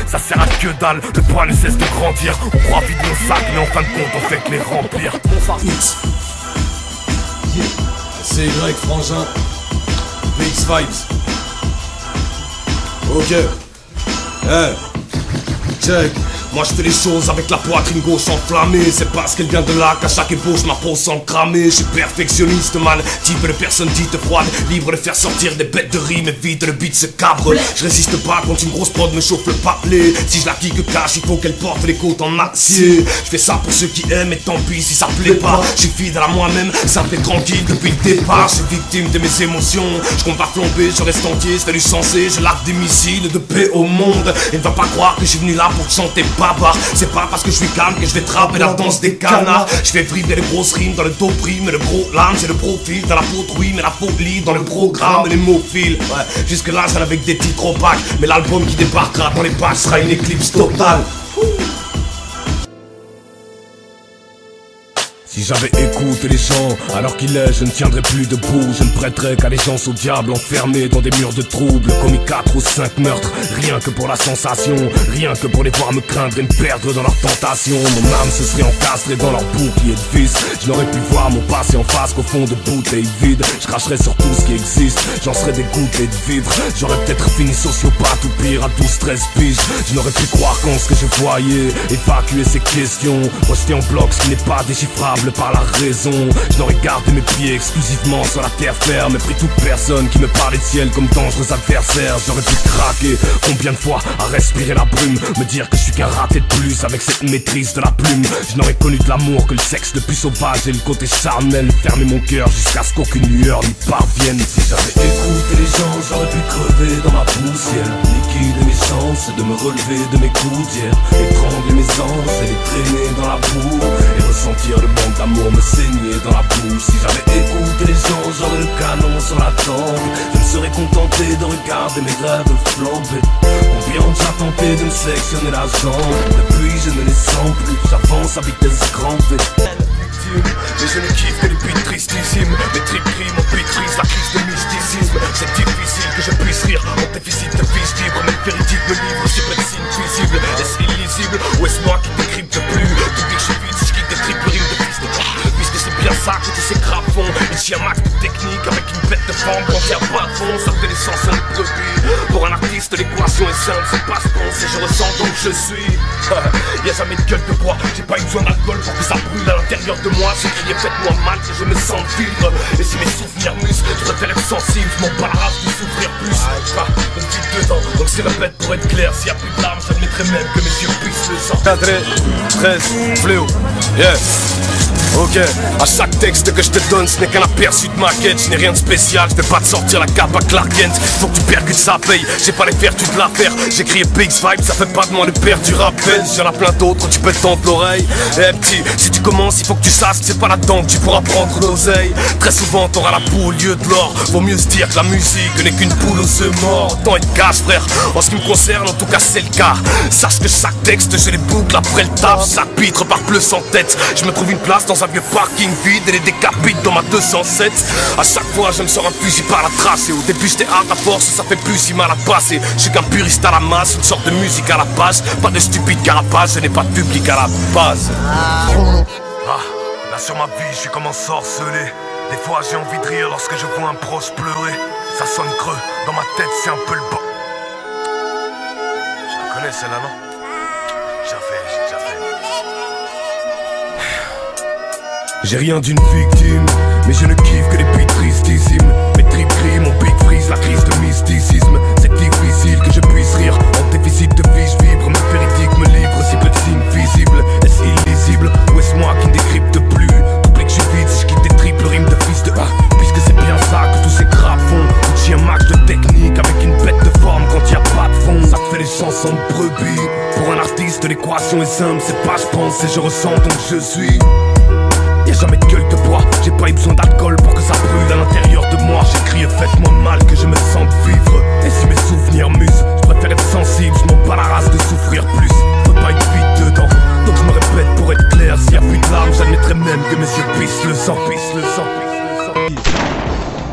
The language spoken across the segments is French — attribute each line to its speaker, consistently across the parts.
Speaker 1: ça sert à que dalle. Le poids ne cesse de grandir. On croit vide nos sacs, mais en fin de compte on fait que les remplir.
Speaker 2: X, yeah. C'est Y Frangin, VX Vibes. Ok, hey, check. Moi je fais les choses avec la poitrine gauche enflammée. C'est parce qu'elle vient de là qu'à chaque ébauche ma peau semble cramée. Je suis perfectionniste man, type de personne dite froide, libre de faire sortir des bêtes de rime et vite le beat se cabre. Je résiste pas quand une grosse prod me chauffe le palais. Si je la kick cache, il faut qu'elle porte les côtes en acier. Je fais ça pour ceux qui aiment et tant pis si ça plaît pas. Je suis fidèle à moi-même, simple et tranquille depuis le départ. Je suis victime de mes émotions, je compte pas flamber, je reste entier, c'est du sensé. Je largue des missiles de paix au monde. Et ne va pas croire que je suis venu là pour chanter babar. C'est pas parce que je suis calme que je vais trapper la danse des canards. Je fais vibrer les grosses rimes dans le dos prime et le gros lame. J'ai le profil dans la peau oui mais la folie dans le programme et les mots filent. Ouais, jusque là j'en avec des titres opaques, mais l'album qui débarquera dans les pages sera une éclipse totale.
Speaker 1: Si j'avais écouté les gens alors qu'il est, je ne tiendrais plus debout. Je ne prêterais qu'allégeance au diable enfermé dans des murs de troubles. Commis 4 ou 5 meurtres, rien que pour la sensation, rien que pour les voir me craindre et me perdre dans leur tentation. Mon âme se serait encastrée dans leur bouclier de vis. Je n'aurais pu voir mon passé en face qu'au fond de bouteilles vides. Je cracherais sur tout ce qui existe, j'en serais dégoûté de vivre. J'aurais peut-être fini sociopathe ou pire à 12-13 piges. Je n'aurais pu croire qu'en ce que je voyais, évacuer ces questions, rejeter en bloc ce qui n'est pas déchiffrable par la raison. Je n'aurais gardé mes pieds exclusivement sur la terre ferme et pris toute personne qui me parlait de ciel comme dangereux adversaire. J'aurais pu craquer combien de fois à respirer la brume, me dire que je suis qu'un raté de plus avec cette maîtrise de la plume. Je n'aurais connu de l'amour que le sexe le plus sauvage et le côté charnel. Fermer mon cœur jusqu'à ce qu'aucune lueur n'y parvienne. Si j'avais écouté les gens, j'aurais pu crever dans ma poussière, liquider mes chances de me relever de mes coups d'hier, étrangler mes anges et les traîner dans la boue et ressentir le manque d'amour me saigner dans la bouche. Si j'avais écouté les gens, j'aurais le canon sur la tempe. Je me serais contenté de regarder mes rêves flamber. Combien ont déjà tenté de me sectionner la jambe. Depuis je ne les sens plus, j'avance à vitesse grand V. Mais je ne kiffe que les beats tristissimes. Mes tripes crient, mon beat frise, la crise de mysticisme. C'est difficile que je puisse rire en déficit de vis libre. Même véridique me livre si peu de signes visibles. Est-ce illisible ou est-ce moi qui décrypte plus? Depuis que je suis vide, si je quitte des triples rimes de fils de puisque c'est bien ça que tous ces grappes font. Ici un max de technique avec une bête de forme. Quand il y a pas de fond, sortez les chansons de brebis. Pour un artiste, l'équation est simple, c'est pas ce qu'on sait, je ressens donc je suis. Y'a jamais de gueule de bois, j'ai pas eu besoin d'alcool pour que ça brûle à l'intérieur de moi. C'est qu'il y ait fait-moi mal que je me sens vivre. Et si mes souvenirs musent, je préfère être sensible, je m'en bats la race de souffrir plus. On vit dedans, donc c'est la bête pour être clair. S'il y a plus de larmes, j'admettrai même que mes yeux puissent le sang.
Speaker 2: 13, fléau, yeah. Ok, à chaque texte que je te donne, ce n'est qu'un aperçu de ma quête. Je n'ai rien de spécial, je vais pas te sortir la cape à Clark Kent. Faut que tu percutes, ça paye, j'ai pas les vertus de l'affaire. J'ai crié Big Vibe, ça fait pas de moi le père du rappel. J'en ai plein d'autres, tu peux te tendre l'oreille. Eh petit, si tu commences, il faut que tu saches que c'est pas là-dedans que tu pourras prendre l'oseille. Très souvent t'auras la poule au lieu de l'or. Vaut mieux se dire que la musique n'est qu'une poule aux œufs morts. Autant être cash frère, en ce qui me concerne en tout cas c'est le cas. Sache que chaque texte je les boucle après le taf. Chaque pitre par bleu sans tête. Je me trouve une place dans un vieux parking vide et les décapites dans ma 207. A chaque fois je me sors un fusil par la trace. Et au début j'étais hard à force, ça fait plus si mal à passer. Je suis qu'un puriste à la masse, une sorte de musique à la base. Pas de stupide carapace, je n'ai pas de public à la base.
Speaker 1: Là sur ma vie je suis comme ensorcelé. Des fois j'ai envie de rire lorsque je vois un proche pleurer. Ça sonne creux, dans ma tête c'est un peu le bas. Je la connais celle-là non? J'ai déjà fait. J'ai rien d'une victime, mais je ne kiffe que les beats tristissimes. Mes tripes crient, mon beat freeze, la crise de mysticisme. C'est difficile que je puisse rire en déficit de vie, je vibre. Mes véridiques me livrent si peu de signes visibles. Est-ce illisible ou est-ce moi qui ne décrypte plus? T'oublies que je suis vide si je quitte des triples rimes de fils de puisque c'est bien ça que tous ces grappes font. J'ai un match de technique avec une bête de forme quand y a pas de fond. Ça te fait les chansons de brebis. Pour un artiste l'équation est simple, c'est pas je pense et je ressens donc je suis. Y'a jamais de gueule de bois, j'ai pas eu besoin d'alcool pour que ça brûle à l'intérieur de moi. J'ai crié faites-moi mal que je me sente vivre. Et si mes souvenirs musent, je préfère être sensible, je m'en bats la race de souffrir plus. Faut pas être vite dedans, donc je me répète pour être clair. S'il y a plus de larmes, j'admettrai même que mes yeux pissent le sang, pissent le sang, pissent le sang.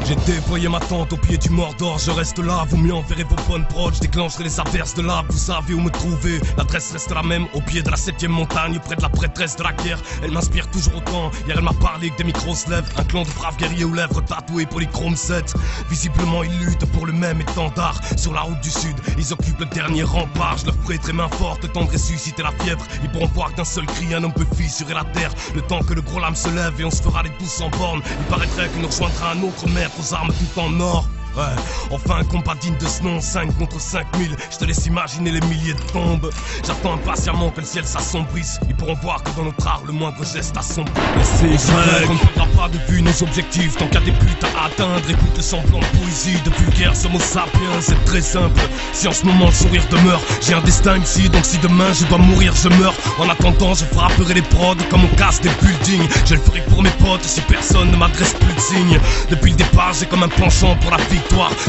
Speaker 1: J'ai déployé ma ma tente au pied du Mordor. Je reste là, vous m'y enverrez vos bonnes prods. Je déclencherai les averses de lave, vous savez où me trouver. L'adresse reste la même, au pied de la 7ème montagne, près de la prêtresse de la guerre. Elle m'inspire toujours autant, hier elle m'a parlé que des micros se lèvent. Un clan de braves guerriers aux lèvres tatoués polychrome 7. Visiblement ils luttent pour le même étendard. Sur la route du sud, ils occupent le dernier rempart. Je leur prêterai main forte, le temps de ressusciter la fièvre. Ils pourront voir que d'un seul cri un homme peut fissurer la terre. Le temps que le gros lame se lève et on se fera les douces en borne. Il paraîtrait que nous rejoindra un autre maître aux armes tout en or. Ouais, enfin un combat digne de ce nom, 5 contre 5000. Je te laisse imaginer les milliers de tombes. J'attends impatiemment que le ciel s'assombrisse. Ils pourront voir que dans notre art, le moindre geste assombrit. C'est vrai qu'on ne perdra pas de vue nos objectifs. Tant qu'il y a des buts à atteindre, écoute le semblant de poésie. De vulgaire homo sapiens, c'est très simple. Si en ce moment le sourire demeure, j'ai un destin ici, donc si demain je dois mourir, je meurs. En attendant, je frapperai les prods comme on casse des buildings. Je le ferai pour mes potes si personne ne m'adresse plus de signes. Depuis le départ, j'ai comme un penchant pour la vie.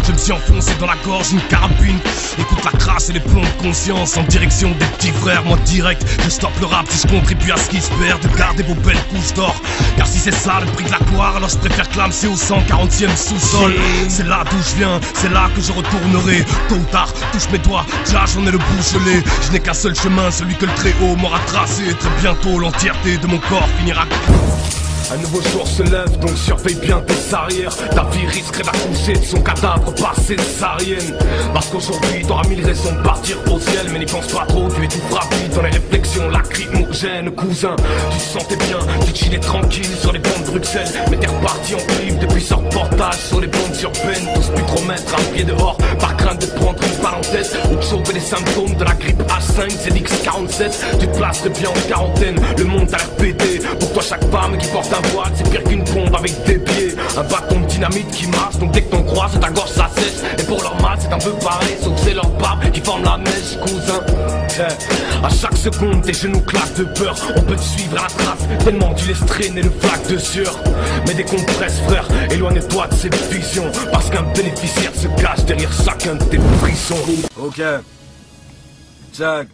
Speaker 1: Je me suis enfoncé dans la gorge une carabine. Écoute la crasse et les plombs de conscience en direction des petits frères. Moi direct, je stoppe le rap si je contribue à ce qui se perd. De garder vos belles couches d'or. Car si c'est ça le prix de la gloire, alors je préfère clamser au 140e sous-sol. C'est là d'où je viens, c'est là que je retournerai. Tôt ou tard, touche mes doigts, déjà j'en ai le bout gelé. Je n'ai qu'un seul chemin, celui que le Très-Haut m'aura tracé. Très bientôt l'entièreté de mon corps finira.
Speaker 2: Un nouveau jour se lève, donc surveille bien tes arrières. Ta vie risquerait d'accoucher de son cadavre par césarienne. Parce qu'aujourd'hui t'auras 1000 raisons de partir au ciel. Mais n'y pense pas trop, tu es tout rapide dans les réflexions lacrymogènes. Cousin, tu te sentais bien, tu te chillais tranquille sur les bancs de Bruxelles. Mais t'es reparti en clip depuis ce reportage sur les bandes urbaines. Tous plus trop mettre un pied dehors par crainte de prendre une balle en tête ou de choper les symptômes de la grippe H5, c'est X47. Tu te places bien en quarantaine, le monde t'a l'air pété. Pour toi chaque femme qui porte un voile, c'est pire qu'une bombe avec des pieds. Un bâton de dynamite qui marche, donc dès que t'en croises, ta gorge s'assèche. Et pour leur mal, c'est un peu pareil, sauf que c'est leur barbe qui forme la mèche, cousin. À chaque seconde, tes genoux claquent de peur. On peut te suivre à la trace, tellement tu laisses traîner le flaque de sueur. Mais décompresse, frère, éloigne-toi de ces visions. Parce qu'un bénéficiaire se cache derrière chacun de tes frissons.
Speaker 1: Ok, check.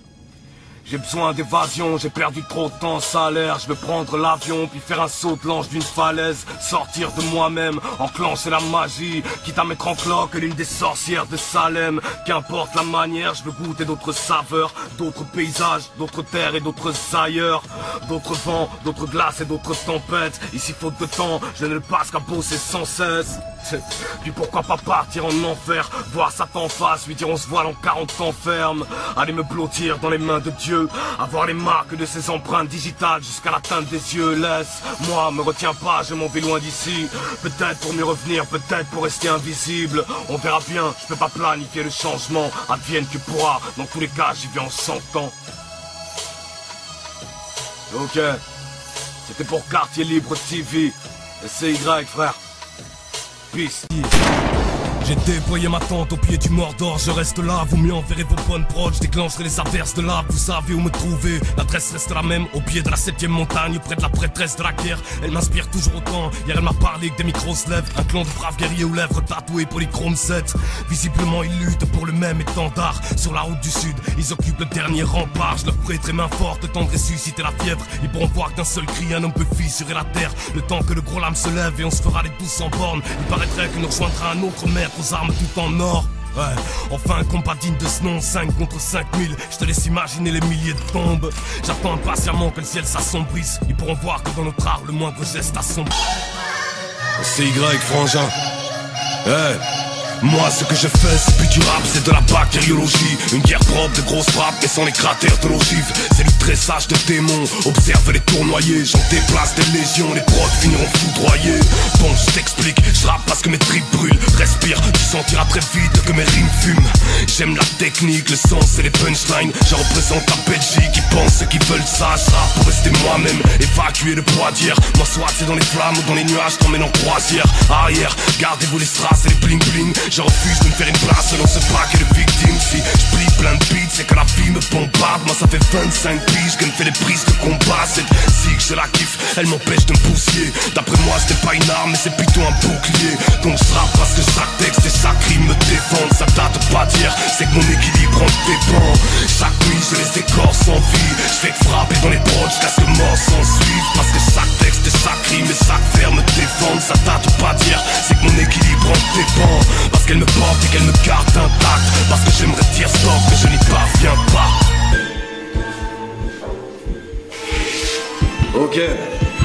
Speaker 1: J'ai besoin d'évasion, j'ai perdu trop de temps en salaire. Je veux prendre l'avion, puis faire un saut de l'ange d'une falaise. Sortir de moi-même, enclencher la magie. Quitte à mettre en cloque l'une des sorcières de Salem. Qu'importe la manière, je veux goûter d'autres saveurs, d'autres paysages, d'autres terres et d'autres ailleurs. D'autres vents, d'autres glaces et d'autres tempêtes. Ici faute de temps, je ne le passe qu'à bosser sans cesse. Puis pourquoi pas partir en enfer, voir Satan en face, lui dire on se voit dans 40 ans ferme. Aller me blottir dans les mains de Dieu, avoir les marques de ses empreintes digitales jusqu'à l'atteinte des yeux. Laisse-moi, me retiens pas, je m'en vais loin d'ici. Peut-être pour mieux revenir, peut-être pour rester invisible. On verra bien, je peux pas planifier le changement. Advienne que pourra, dans tous les cas j'y vais en 100 ans. Ok, c'était pour Quartier Libre TV. SCY frère. Peace. J'ai déployé ma tente au pied du Mordor, je reste là, vous m'y enverrez vos bonnes prods. Je déclencherai les averses de lave, vous savez où me trouver. L'adresse reste la même, au pied de la 7ème montagne, près de la prêtresse de la guerre. Elle m'inspire toujours autant, hier elle m'a parlé que des micros se lèvent. Un clan de braves guerriers aux lèvres tatoués polychrome 7. Visiblement ils luttent pour le même étendard. Sur la route du sud, ils occupent le dernier rempart. Je leur prêterai main forte, le temps de ressusciter la fièvre. Ils pourront voir que d'un seul cri un homme peut fissurer la terre. Le temps que le gros lame se lève et on se fera les douces en borne. Il paraîtrait que nous rejoindra un autre maître aux armes tout en or. Ouais, enfin un combat digne de ce nom, 5 contre 5000. Je te laisse imaginer les milliers de tombes. J'attends impatiemment que le ciel s'assombrisse. Ils pourront voir que dans notre art, le moindre geste assombrit.
Speaker 2: CY frangin. Hey. Moi ce que je fais c'est plus du rap, c'est de la bactériologie. Une guerre propre de grosses frappes mais sans les cratères de l'ogive. C'est du tressage de démons, observe les tournoyer. J'en déplace des légions, les prods finiront foudroyés. Bon je t'explique, je rappe parce que mes tripes brûlent. Respire, tu sentiras très vite que mes rimes fument. J'aime la technique, le sens et les punchlines. Je représente la Belgique, qui pense ceux qui veulent ça. Je rappe pour rester moi-même, évacuer le poids d'hier. Moi soit c'est dans les flammes ou dans les nuages, t'emmène en croisière. Arrière, gardez-vous les strass et les bling bling. Je refuse de me faire une place selon ce paquet de victimes. Si je plie plein de beats, c'est que la vie me bombarde. Moi ça fait 25 piges qu'elle me fait les prises de combat. Cette zig je la kiffe, elle m'empêche de me bousiller. D'après moi c'était pas une arme mais c'est plutôt un bouclier. Donc je rappe parce que chaque texte et chaque rime me défendent. Ça date pas d'hier, c'est que mon équilibre en dépend. Chaque nuit je les écorce en vie. Je fais que frapper dans les broches jusqu'à ce que mort s'en suive. Parce que chaque texte et chaque rime et chaque vers me défendent. Ça date pas d'hier, c'est que mon équilibre en dépend. Ok,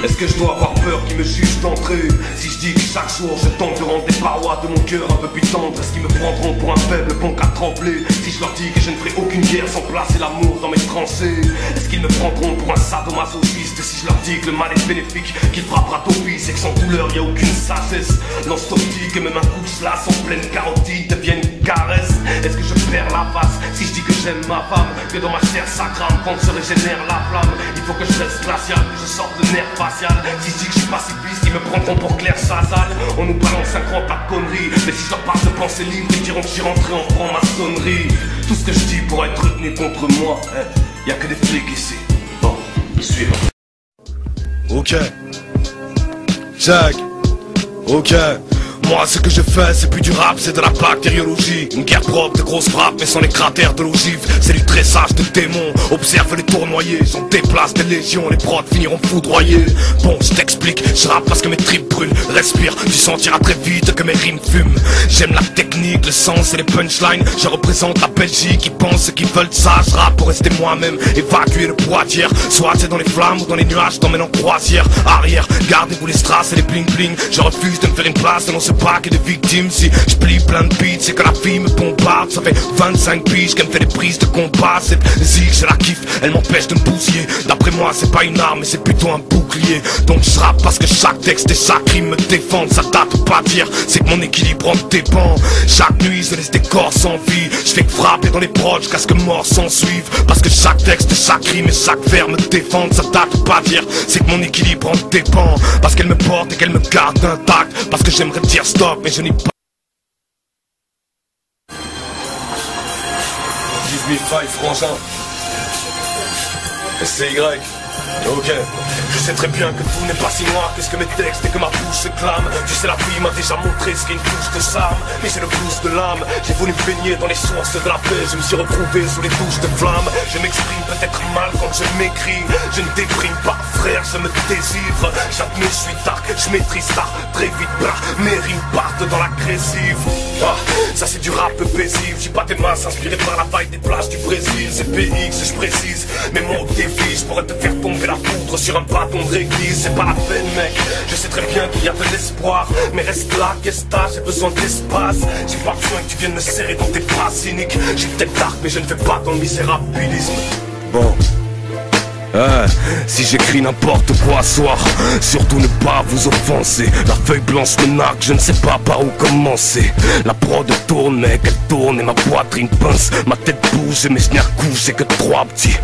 Speaker 2: est-ce que je dois avoir peur qu'ils me jugent d'entrée? Si je dis que chaque jour je tente de rendre les parois de mon cœur un peu plus tendres, est-ce qu'ils me prendront pour un faible bon qu'à trembler? Si je leur dis que je ne ferai aucune guerre sans placer l'amour dans mes tranchées, est-ce qu'ils me prendront pour un sadomasochiste? Si je leur dis que le mal est bénéfique, qu'il frappera d'office et que sans douleur y a aucune sagesse, lance optique et même un coup de slash en pleine carotide devient une caresse. Est-ce que je perds la face si je dis que j'aime ma femme, que dans ma chair ça crame quand se régénère la flamme? Il faut que je reste glacial, que je sorte le nerf facial. Si je dis que je suis pacifiste, ils me prendront pour Claire Chazal. On nous balance un grand tas de conneries, mais si je leur parle de pensée libre, ils diront que je suis rentré en franc-maçonnerie. Tout ce que je dis pourra être retenu contre moi, hein. Y'a que des flics ici. Bon, suivant.
Speaker 1: Ok, check, ok. Moi ce que je fais c'est plus du rap, c'est de la bactériologie. Une guerre propre de grosses frappes mais sans les cratères de l'ogive. C'est du tressage de démons, observe les tournoyers. J'en déplace des légions, les prods finiront foudroyés. Bon je t'explique, je rappe parce que mes tripes brûlent. Respire, tu sentiras très vite que mes rimes fument. J'aime la technique, le sens et les punchlines. Je représente la Belgique, ils pensent qu'ils veulent ça. Je rappe pour rester moi-même, évacuer le poids d'hier. Soit c'est dans les flammes ou dans les nuages, t'emmène en croisière. Arrière, gardez-vous les strass et les bling bling. Je refuse de me faire une place dans ce paquet de victimes. Si je plie plein de beats, c'est que la vie me bombarde. Ça fait 25 piges qu'elle me fait des prises de combat. Cette zig, je la kiffe, elle m'empêche de me bousiller. D'après moi c'est pas une arme mais c'est plutôt un bouclier. Donc je rappe parce que chaque texte et chaque rime me défendent. Ça date pas dire, c'est que mon équilibre en dépend. Chaque nuit je laisse des corps sans vie. Je fais que frapper dans les proches jusqu'à ce que mort s'en suive. Parce que chaque texte, chaque rime et chaque vers me défendent. Ça date pas dire, c'est que mon équilibre en dépend. Parce qu'elle me porte et qu'elle me garde intact. Parce que j'aimerais dire stop mais je n'y pas.
Speaker 2: Give me five, frangin. SCY. Ok, je sais très bien que tout n'est pas si noir que ce que mes textes et que ma bouche se clame. Tu sais la vie m'a déjà montré ce qu'est une touche de charme. Mais j'ai le blues de l'âme, j'ai voulu me baigner dans les sources de la paix. Je me suis retrouvé sous les douches de flamme. Je m'exprime peut-être mal quand je m'écris. Je ne déprime pas frère, je me désivre. J'admets, je suis dark, je maîtrise ça très vite bras. Mes rimes partent dans l'agressive. Ah, ça c'est du rap paisible. J'ai pas des masses inspirées par la vague des plages du Brésil. C'est PX, je précise. Mes mots défient, je pourrais te faire tomber la foudre sur un bâton de réglisse. C'est pas la peine mec, je sais très bien qu'il y a de l'espoir. Mais reste là, qu'est-ce que t'as, j'ai besoin d'espace. J'ai pas besoin que tu viennes me serrer dans tes bras cyniques. J'ai peut-être dark mais je ne fais pas dans le misérabilisme.
Speaker 1: Bon, si j'écris n'importe quoi soir, surtout ne pas vous offenser. La feuille blanche me nargue, je ne sais pas par où commencer. La prod tourne mais qu'elle tourne et ma poitrine pince. Ma tête bouge et mes snares couchent, j'ai que 3 petits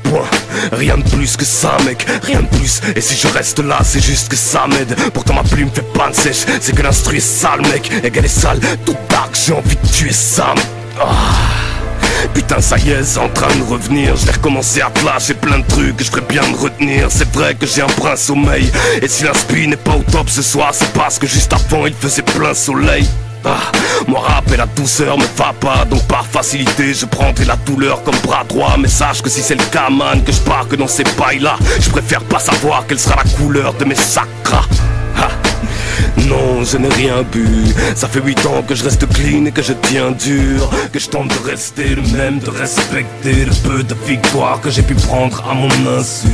Speaker 1: points. Rien de plus que ça mec, rien de plus. Et si je reste là c'est juste que ça m'aide. Pourtant ma plume fait pas de sèche, c'est que l'instru est sale mec. Et qu'elle est sale, tout dark, j'ai envie de tuer Sam. Putain ça y est, c'est en train de revenir. Je vais recommencer à flasher plein de trucs que je ferais bien me retenir. C'est vrai que j'ai un brin sommeil. Et si l'inspi n'est pas au top ce soir, c'est parce que juste avant il faisait plein soleil. Moi rap et la douceur me va pas. Donc par facilité je prendrai la douleur comme bras droit. Mais sache que si c'est le cas man, que je pars que dans ces bails là, je préfère pas savoir quelle sera la couleur de mes chakras. Non, je n'ai rien bu. Ça fait 8 ans que je reste clean et que je tiens dur. Que je tente de rester le même, de respecter le peu de victoire que j'ai pu prendre à mon insu.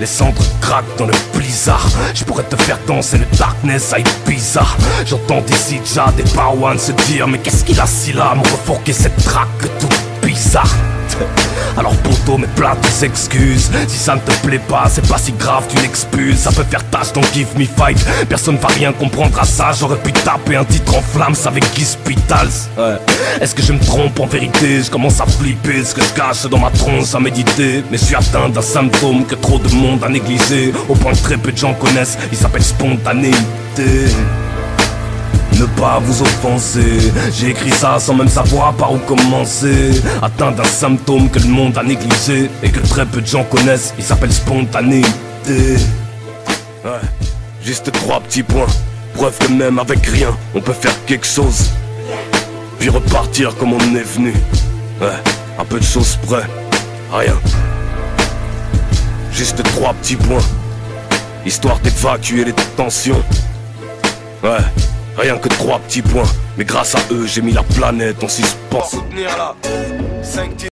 Speaker 1: Les cendres craquent dans le blizzard. Je pourrais te faire danser le darkness à Ibiza. J'entends d'ici déjà des Parwan se dire mais qu'est-ce qu'il a si là à me refourquer cette traque toute bizarre. Alors poto mes plates excuses. Si ça ne te plaît pas c'est pas si grave, tu l'expulses. Ça peut faire tâche donc give me five. Personne va rien comprendre à ça. J'aurais pu taper un titre en flammes avec Guy Spitals. Est-ce que je me trompe en vérité? Je commence à flipper ce que je cache dans ma tronche à méditer. Mais je suis atteint d'un symptôme que trop de monde a négligé. Au point que très peu de gens connaissent. Il s'appelle spontanéité. Ne pas vous offenser, j'ai écrit ça sans même savoir par où commencer. Atteint d'un symptôme que le monde a négligé et que très peu de gens connaissent, il s'appelle spontanéité. Juste 3 petits points, preuve que même avec rien, on peut faire quelque chose. Puis repartir comme on est venu. Un peu de choses près, rien. Juste 3 petits points, histoire d'évacuer les tensions. Rien que 3 petits points, mais grâce à eux j'ai mis la planète en suspens.
Speaker 2: Soutenir là, 5